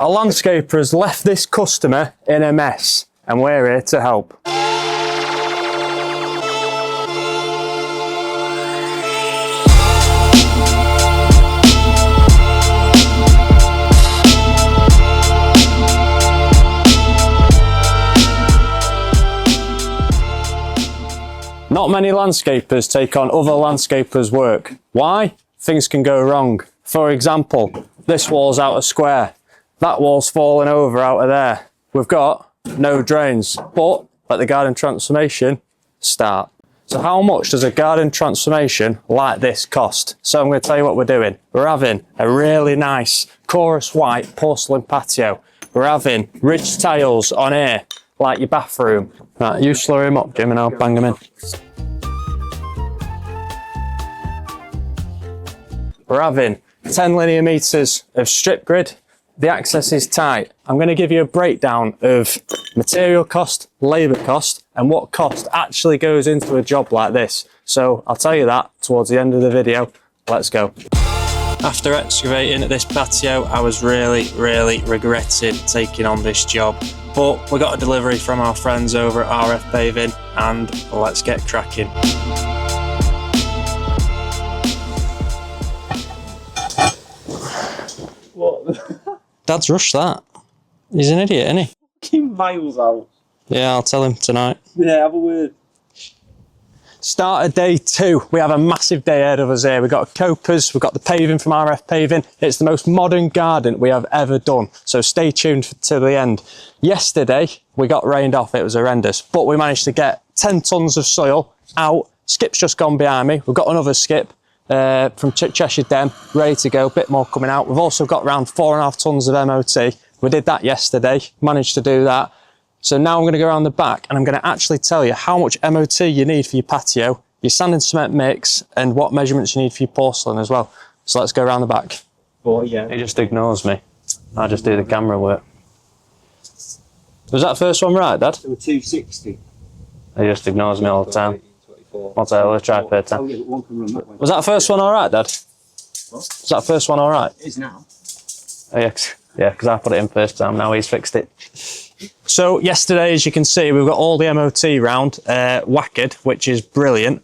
A landscaper has left this customer in a mess, and we're here to help. Not many landscapers take on other landscapers' work. Why? Things can go wrong. For example, this wall's out of square. That wall's falling over out of there. We've got no drains, but let the garden transformation start. So how much does a garden transformation like this cost? So I'm going to tell you what we're doing. We're having a really nice chorus white porcelain patio. We're having ridged tiles on here, like your bathroom. Right, you slurry him up, Jim, and I'll bang him in. We're having 10 linear meters of strip grid. The access is tight. I'm going to give you a breakdown of material cost, labour cost, and what cost actually goes into a job like this. So I'll tell you that towards the end of the video. Let's go. After excavating this patio, I was really regretting taking on this job. But we got a delivery from our friends over at RF Paving, and let's get cracking. What? Dad's rushed that. He's an idiot, isn't he? Fucking miles out. Yeah, I'll tell him tonight. Yeah, have a word. Start of day 2. We have a massive day ahead of us here. We've got copers, we've got the paving from RF Paving. It's the most modern garden we have ever done. So stay tuned to the end. Yesterday, we got rained off. It was horrendous. But we managed to get 10 tonnes of soil out. Skip's just gone behind me. We've got another skip from Cheshire Dem, ready to go. A bit more coming out. We've also got around 4.5 tonnes of MOT. We did that yesterday. Managed to do that. So now I'm going to go around the back and I'm going to actually tell you how much MOT you need for your patio, your sand and cement mix, and what measurements you need for your porcelain as well. So let's go around the back. Oh, yeah. He just ignores me. I just do the camera work. Was that first one right, Dad? They were 260. He just ignores me all the time. 24. I'll tell you, let's try per time. Oh, yeah, but one can run that way. Was that first one all right, Dad? What? Was that first one all right? It is now. Oh, yeah, because I put it in first time. Now he's fixed it. So yesterday, as you can see, we've got all the MOT round whacked, which is brilliant.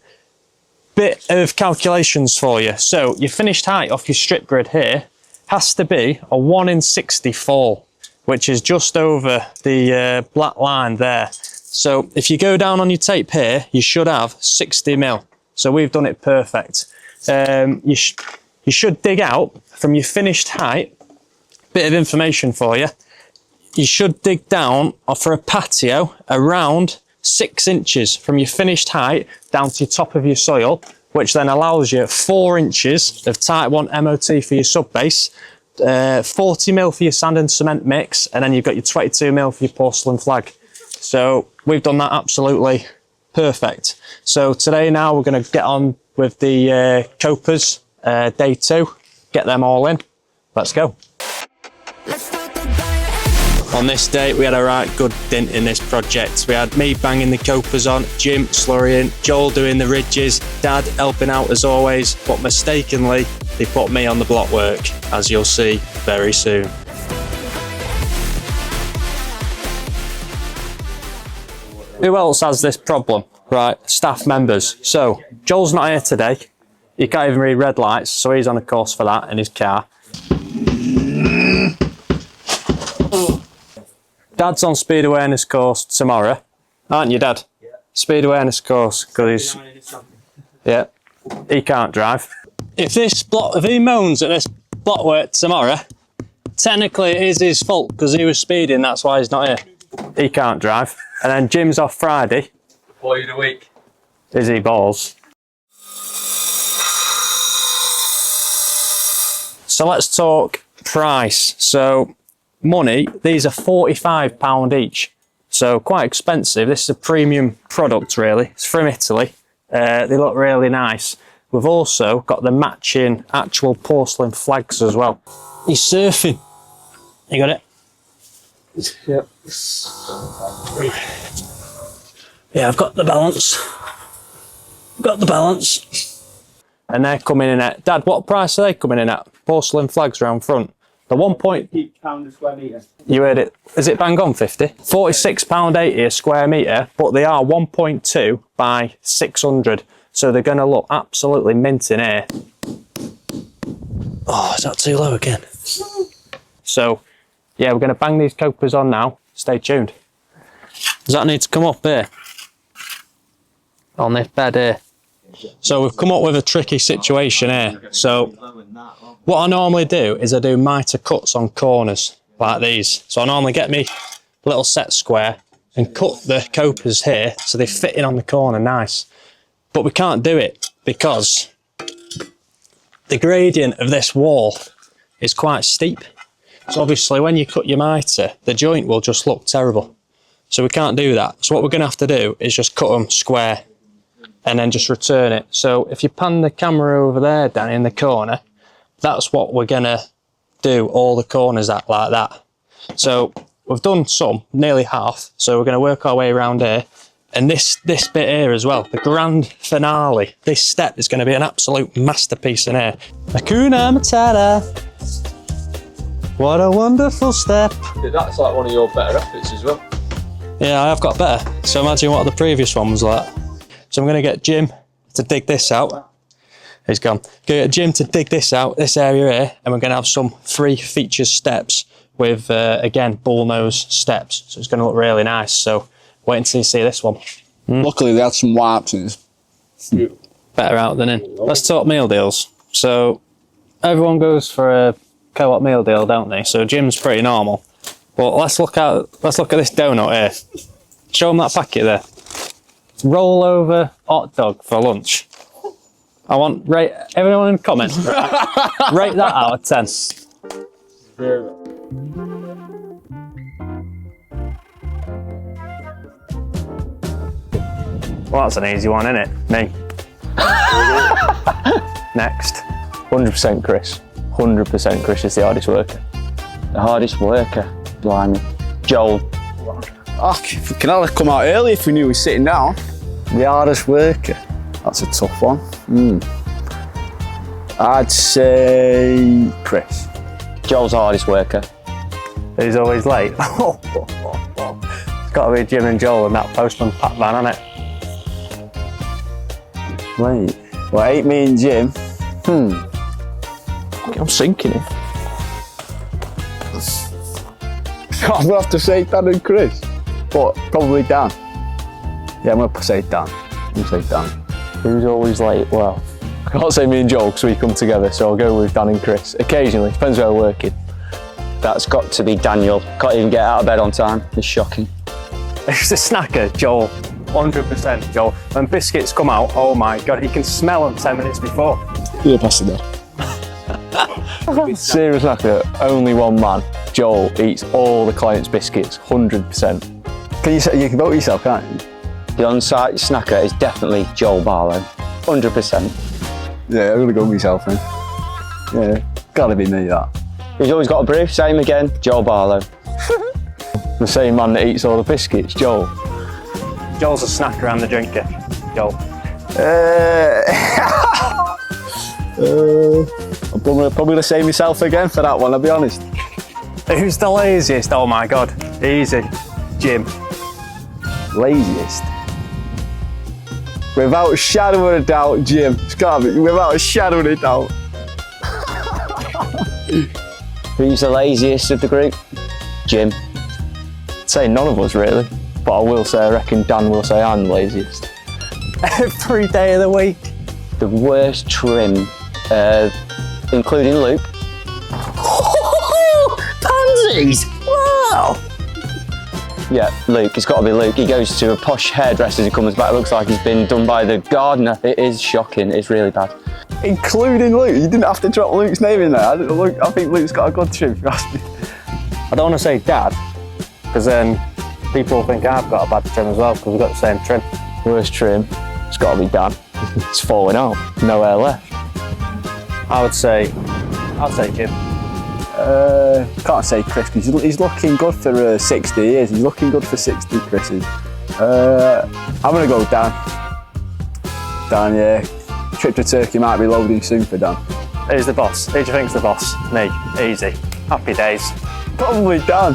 Bit of calculations for you. So your finished height off your strip grid here has to be a 1 in 60 fall, which is just over the black line there. So if you go down on your tape here, you should have 60 mil. So we've done it perfect. You should dig out from your finished height. Bit of information for you. You should dig down for a patio around 6 inches from your finished height down to your top of your soil, which then allows you 4 inches of type 1 MOT for your sub base, 40 mil for your sand and cement mix, and then you've got your 22 mil for your porcelain flag. So we've done that absolutely perfect. So today now we're going to get on with the copers, day 2, get them all in. Let's go. On this day, we had a right good dint in this project. We had me banging the copers on, Jim slurrying, Joel doing the ridges, Dad helping out as always, but mistakenly, they put me on the block work, as you'll see very soon. Who else has this problem? Right, staff members. So, Joel's not here today. He can't even read red lights, so he's on a course for that in his car. Dad's on speed awareness course tomorrow, aren't you, Dad? Yeah. Speed awareness course, because he's... Yeah, he can't drive. If he moans at this block work tomorrow, technically it is his fault, because he was speeding, that's why he's not here. He can't drive. And then Jim's off Friday. Boy of the week. Is he balls? So let's talk price. So, money, these are £45 each, so quite expensive. This is a premium product really. It's from Italy. They look really nice. We've also got the matching actual porcelain flags as well. He's surfing. You got it? Yep. Yeah, I've got the balance. Got the balance. And they're coming in at, Dad, what price are they coming in at? Porcelain flags around front. The 1 point, £50 a square metre. you heard it, is it bang on 50? £46.80 a square metre, but they are 1.2 by 600. So they're going to look absolutely mint in here. Oh, is that too low again? So, yeah, we're going to bang these copers on now. Stay tuned. Does that need to come up here? On this bed here. So we've come up with a tricky situation here. So what I normally do is I do mitre cuts on corners like these. So I normally get me little set square and cut the copers here so they fit in on the corner nice. But we can't do it because the gradient of this wall is quite steep. So obviously when you cut your mitre, the joint will just look terrible. So we can't do that. So what we're going to have to do is just cut them square and then just return it. So if you pan the camera over there, Danny, in the corner, that's what we're going to do all the corners at, like that. So we've done some, nearly half. So we're going to work our way around here. And this bit here as well, the grand finale, this step is going to be an absolute masterpiece in here. Hakuna Matata. What a wonderful step. Yeah, that's like one of your better efforts as well. Yeah, I have got better. So imagine what the previous one was like. So I'm going to get Jim to dig this out. He's gone. Going to get Jim to dig this out, this area here, and we're going to have some free features steps with, again, bullnose steps. So it's going to look really nice. So wait until you see this one. Luckily, they had some wipes in it. Better out than in. Let's talk meal deals. So everyone goes for a co-op meal deal, don't they? So Jim's pretty normal. But let's look at this donut here. Show them that packet there. Roll over hot dog for lunch. I want everyone in comments. Rate that out of 10. Well, that's an easy one, isn't it? Me. Next. 100% Chris. 100% Chris is the hardest worker. The hardest worker? Blimey. Joel. Oh, can I come out early if we knew we were sitting down? The hardest worker? That's a tough one. I'd say Chris. Joel's the hardest worker. Who's always late? It's got to be Jim and Joel and that postman pack van, hasn't it? Wait. Well, it ain't me and Jim. I'm sinking it. I'm gonna have to say Dan and Chris, but probably Dan. Yeah, I'm gonna say Dan. I'm gonna say Dan. Who's always late? Well, I can't say me and Joel because we come together, so I'll go with Dan and Chris. Occasionally, depends where we're working. That's got to be Daniel. Can't even get out of bed on time. It's shocking. It's a snacker, Joel. 100% Joel. When biscuits come out, oh my God, you can smell them 10 minutes before. Yeah, pass it there. Serious snacker, only one man. Joel eats all the clients' biscuits, 100%. You can vote yourself, can't you? The on-site snacker is definitely Joel Barlow, 100%. Yeah, I'm gonna go with myself then. Yeah, gotta be me that. He's always got a brew, same again, Joel Barlow. The same man that eats all the biscuits, Joel. Joel's a snacker and the drinker. Joel. I'm probably gonna say myself again for that one, I'll be honest. Who's the laziest? Oh my God. Easy. Jim. Laziest? Without a shadow of a doubt, Jim. It's gotta be, without a shadow of a doubt. Who's the laziest of the group? Jim. I'd say none of us really. But I will say, I reckon Dan will say I'm the laziest. Every day of the week. The worst trim, including Luke. Pansies! Wow! Yeah, Luke, it's got to be Luke. He goes to a posh hairdresser and comes back, looks like he's been done by the gardener. It is shocking, it's really bad. Including Luke, you didn't have to drop Luke's name in there. I think Luke's got a good trim, if you ask me. I don't want to say Dad, because then people think I've got a bad trim as well, because we've got the same trim. Worst trim, it's got to be Dan. It's falling out, no hair left. I'd say Jim. Can't say Chris, because he's looking good for 60 years. He's looking good for 60, Chris is. I'm going to go Dan. Dan, yeah. Trip to Turkey might be loading soon for Dan. Who's the boss? Who do you think's the boss? Me. Easy. Happy days. Probably Dan.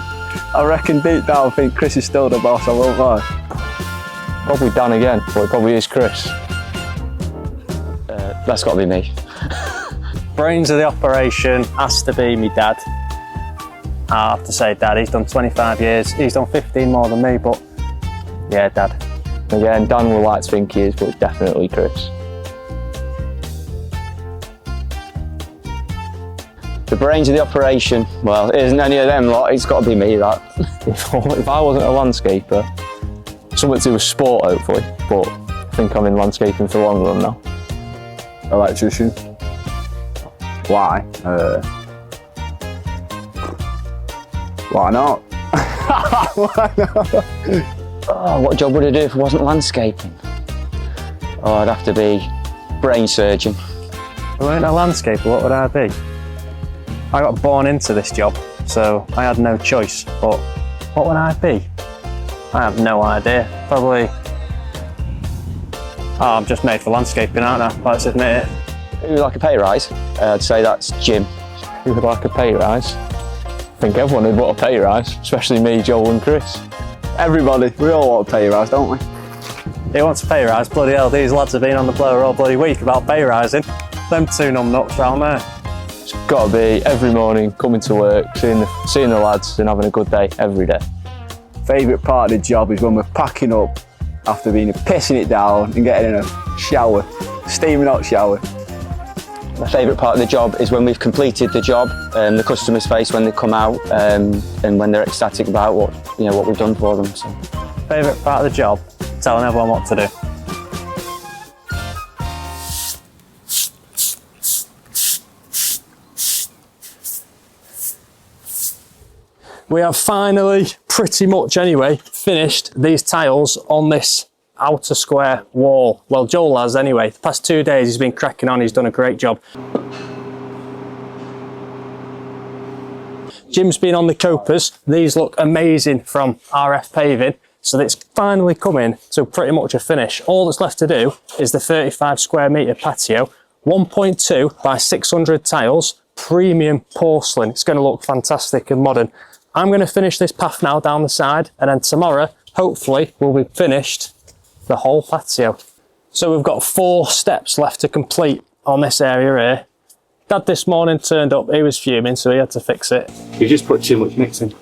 I reckon deep down I think Chris is still the boss, I won't lie. Probably Dan again, but it probably is Chris. That's got to be me. Brains of the operation has to be me dad. I have to say dad, he's done 25 years, he's done 15 more than me, but yeah, dad. Again, Dan will like to think he is, but it's definitely Chris. The brains of the operation, well, it isn't any of them lot, it's got to be me, that. If I wasn't a landscaper, something to do with sport hopefully, but I think I'm in landscaping for the long run now. Electrician. Why? Why not? Why not? Oh, what job would I do if it wasn't landscaping? Oh, I'd have to be brain surgeon. If I weren't a landscaper, what would I be? I got born into this job, so I had no choice, but what would I be? I have no idea. Probably, I'm just made for landscaping, aren't I? Let's admit it. Who would like a pay rise? I'd say that's Jim. Who would like a pay rise? I think everyone would want a pay rise, especially me, Joel and Chris. Everybody, we all want a pay rise, don't we? He wants a pay rise, bloody hell, these lads have been on the blower all bloody week about pay rising. Them two numb nuts round there. It's got to be every morning coming to work, seeing the lads and having a good day every day. Favourite part of the job is when we're packing up after pissing it down and getting in a shower, steaming hot shower. My favourite part of the job is when we've completed the job, the customer's face when they come out, and when they're ecstatic about what we've done for them. So. Favourite part of the job? Telling everyone what to do. We have finally, pretty much anyway, finished these tiles on this outer square wall. Well, Joel has anyway. The past 2 days he's been cracking on, he's done a great job. Jim's been on the copers. These look amazing from RF Paving. So it's finally coming to pretty much a finish. All that's left to do is the 35 square metre patio, 1.2 by 600 tiles, premium porcelain. It's going to look fantastic and modern. I'm going to finish this path now down the side, and then tomorrow, hopefully, we'll be finished the whole patio. So we've got 4 steps left to complete on this area here. Dad this morning turned up, he was fuming, so he had to fix it. You just put too much mixing.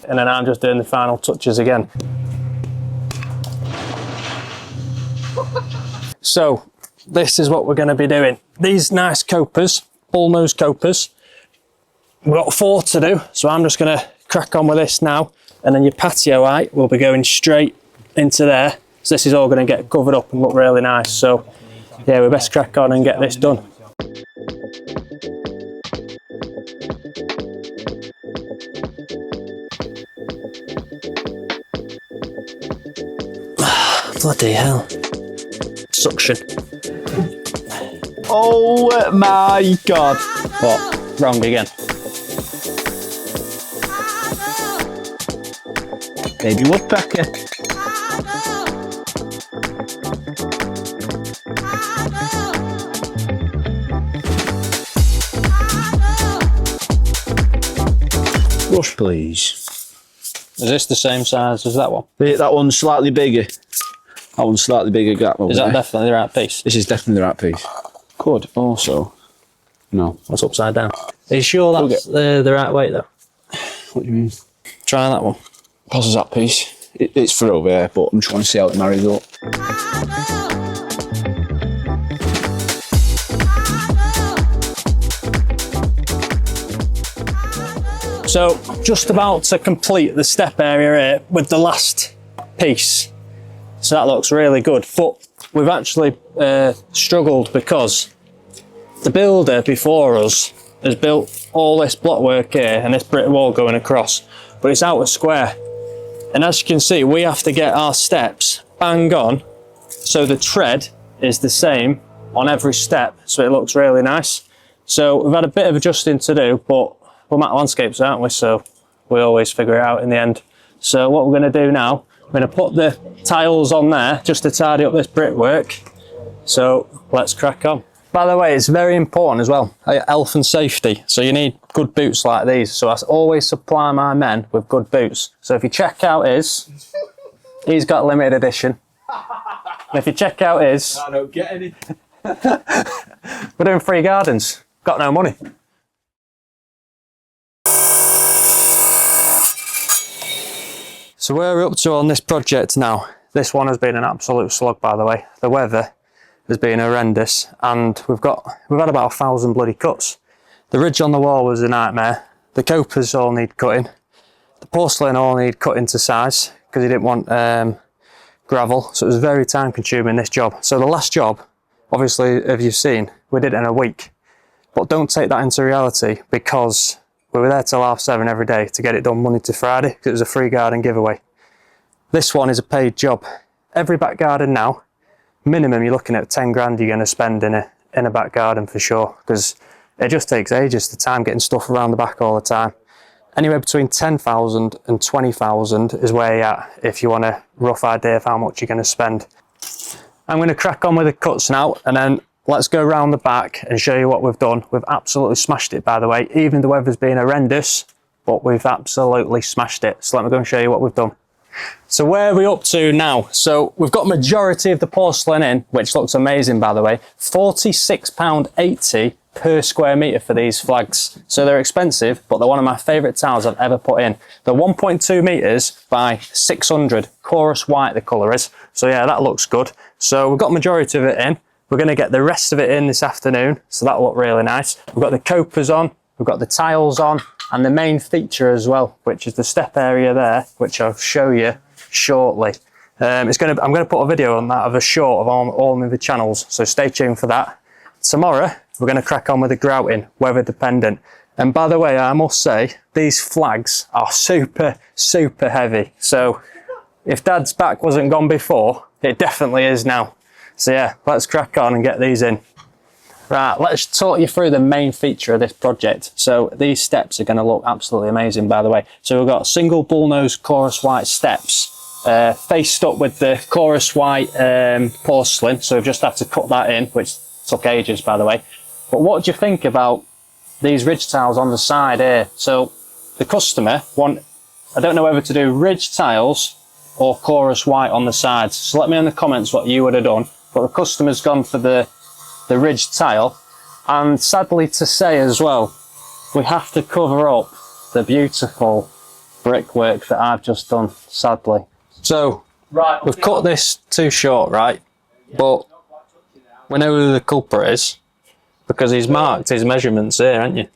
And then I'm just doing the final touches again. So this is what we're going to be doing. These nice copers, bullnose copers. We've got 4 to do, so I'm just going to crack on with this now. And then your patio height will be going straight into there. So this is all going to get covered up and look really nice. So yeah, we best crack on and get this done. Bloody hell. Suction. Oh my God. What? Wrong again. Baby woodpecker. Brush, please. Is this the same size as that one? That one's slightly bigger. That one's slightly bigger gap over Is that there. definitely the right piece? This is definitely the right piece. Could also. No. That's upside down. Are you sure that's the right weight though? What do you mean? Try that one. Passes that piece. It's for over there, but I'm just want to see how it marries up. So just about to complete the step area here with the last piece. So that looks really good, but we've actually struggled because the builder before us has built all this blockwork here and this brick wall going across, but it's out of square. And as you can see, we have to get our steps bang on so the tread is the same on every step, so it looks really nice. So we've had a bit of adjusting to do, but we're Macc Landscapes, aren't we? So we always figure it out in the end. So what we're going to do now, we're going to put the tiles on there just to tidy up this brickwork. So let's crack on. By the way, it's very important as well, health and safety. So you need good boots like these. So I always supply my men with good boots. So if you check out he's got limited edition. And if you check out I don't get any. we're doing free gardens. Got no money. So where we're up to on this project now. This one has been an absolute slog, by the way. The weather has been horrendous, and we've had about 1,000 bloody cuts. The ridge on the wall was a nightmare. The copers all need cutting. The porcelain all need cutting to size because he didn't want gravel, so it was very time consuming, this job. So the last job, obviously, as you've seen, we did it in a week. But don't take that into reality, because we were there till 7:30 every day to get it done Monday to Friday, because it was a free garden giveaway. This one is a paid job. Every back garden now, minimum you're looking at 10 grand you're going to spend in a back garden for sure, because it just takes ages, the time getting stuff around the back all the time. Anywhere between 10,000 and 20,000 is where you're at if you want a rough idea of how much you're going to spend. I'm going to crack on with the cuts now, and then let's go around the back and show you what we've done. We've absolutely smashed it, by the way. Even the weather's been horrendous, but we've absolutely smashed it. So let me go and show you what we've done. So where are we up to now? So we've got majority of the porcelain in, which looks amazing, by the way. £46.80 per square metre for these flags. So they're expensive, but they're one of my favourite tiles I've ever put in. They're 1.2 metres by 600, chorus white the colour is. So yeah, that looks good. So we've got majority of it in. We're going to get the rest of it in this afternoon, so that'll look really nice. We've got the copers on, we've got the tiles on, and the main feature as well, which is the step area there, which I'll show you shortly. I'm going to put a video on that of a short of all of the channels, so stay tuned for that. Tomorrow, we're going to crack on with the grouting, weather dependent. And by the way, I must say, these flags are super, super heavy. So if Dad's back wasn't gone before, it definitely is now. So yeah, let's crack on and get these in. Right, let's talk you through the main feature of this project. So these steps are going to look absolutely amazing, by the way. So we've got single bullnose chorus white steps, faced up with the chorus white porcelain. So we've just had to cut that in, which took ages, by the way. But what do you think about these ridge tiles on the side here? So the customer I don't know whether to do ridge tiles or chorus white on the sides. So let me know in the comments what you would have done. But the customer's gone for the ridge tile, and sadly to say as well, we have to cover up the beautiful brickwork that I've just done, sadly. So right, we've cut this too short, right? But we know who the culprit is, because he's marked his measurements here, haven't you?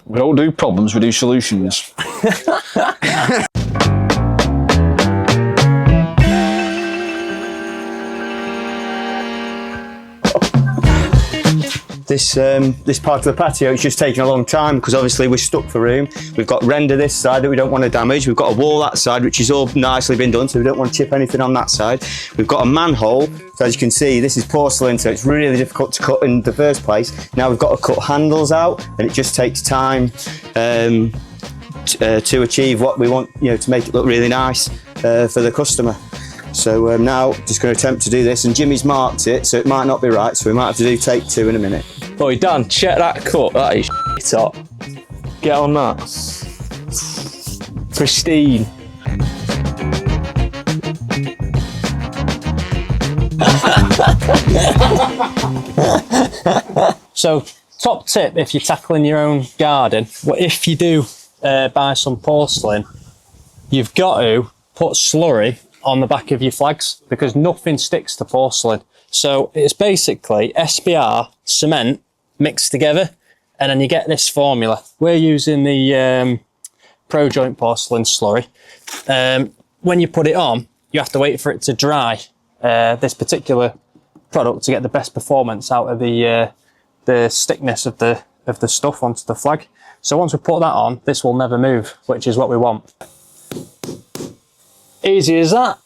We don't do problems, we do solutions. This part of the patio, it's just taking a long time because obviously we're stuck for room. We've got render this side that we don't want to damage. We've got a wall that side which is all nicely been done, so we don't want to chip anything on that side. We've got a manhole, so as you can see this is porcelain, so it's really difficult to cut in the first place. Now we've got to cut handles out, and it just takes time to achieve what we want, to make it look really nice for the customer. So now just going to attempt to do this, and Jimmy's marked it, so it might not be right, so we might have to do take 2 in a minute. Boy, Dan, check that cut. That is top. Get on that. Pristine. So, top tip if you're tackling your own garden, if you do buy some porcelain, you've got to put slurry on the back of your flags, because nothing sticks to porcelain. So it's basically SBR, cement mixed together, and then you get this formula. We're using the Pro Joint porcelain slurry. When you put it on, you have to wait for it to dry, this particular product, to get the best performance out of the thickness of the stuff onto the flag. So once we put that on, this will never move, which is what we want. Easy as that.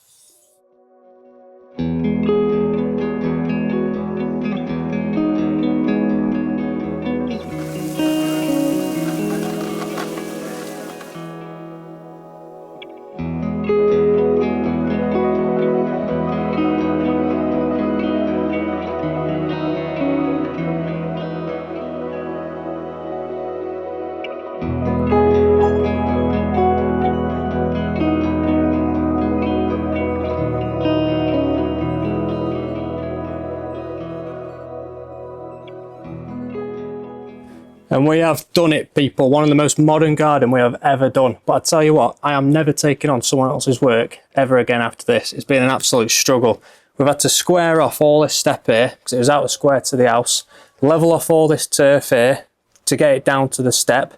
And we have done it, people. One of the most modern garden we have ever done. But I tell you what, I am never taking on someone else's work ever again after this. It's been an absolute struggle. We've had to square off all this step here, because it was out of square to the house, level off all this turf here to get it down to the step.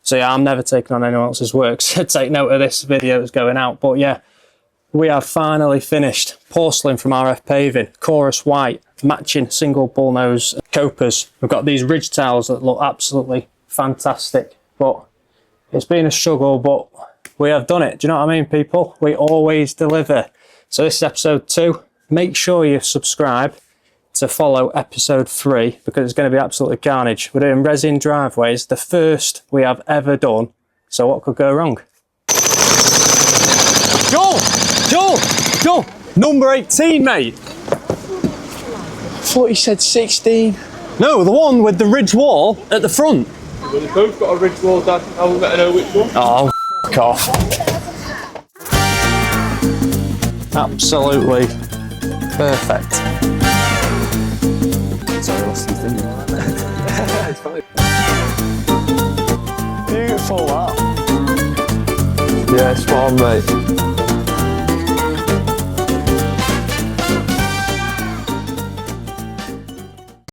So yeah, I'm never taking on anyone else's work. So take note of this video that's going out. But yeah, we have finally finished. Porcelain from RF Paving, chorus white, matching single bullnose copers. We've got these ridge tiles that look absolutely fantastic. But it's been a struggle, but we have done it. Do you know what I mean, people? We always deliver. So this is episode 2. Make sure you subscribe to follow episode 3 because it's going to be absolutely carnage. We're doing resin driveways, the first we have ever done. So what could go wrong? Joel! Number 18, mate. I thought you said 16. No, the one with the ridge wall at the front. Well, they've both got a ridge wall, Dad. How will better know which one? Oh, f*** off. Absolutely perfect. Sorry, I lost something. It's fine. Beautiful, that. Yeah, spot on, mate.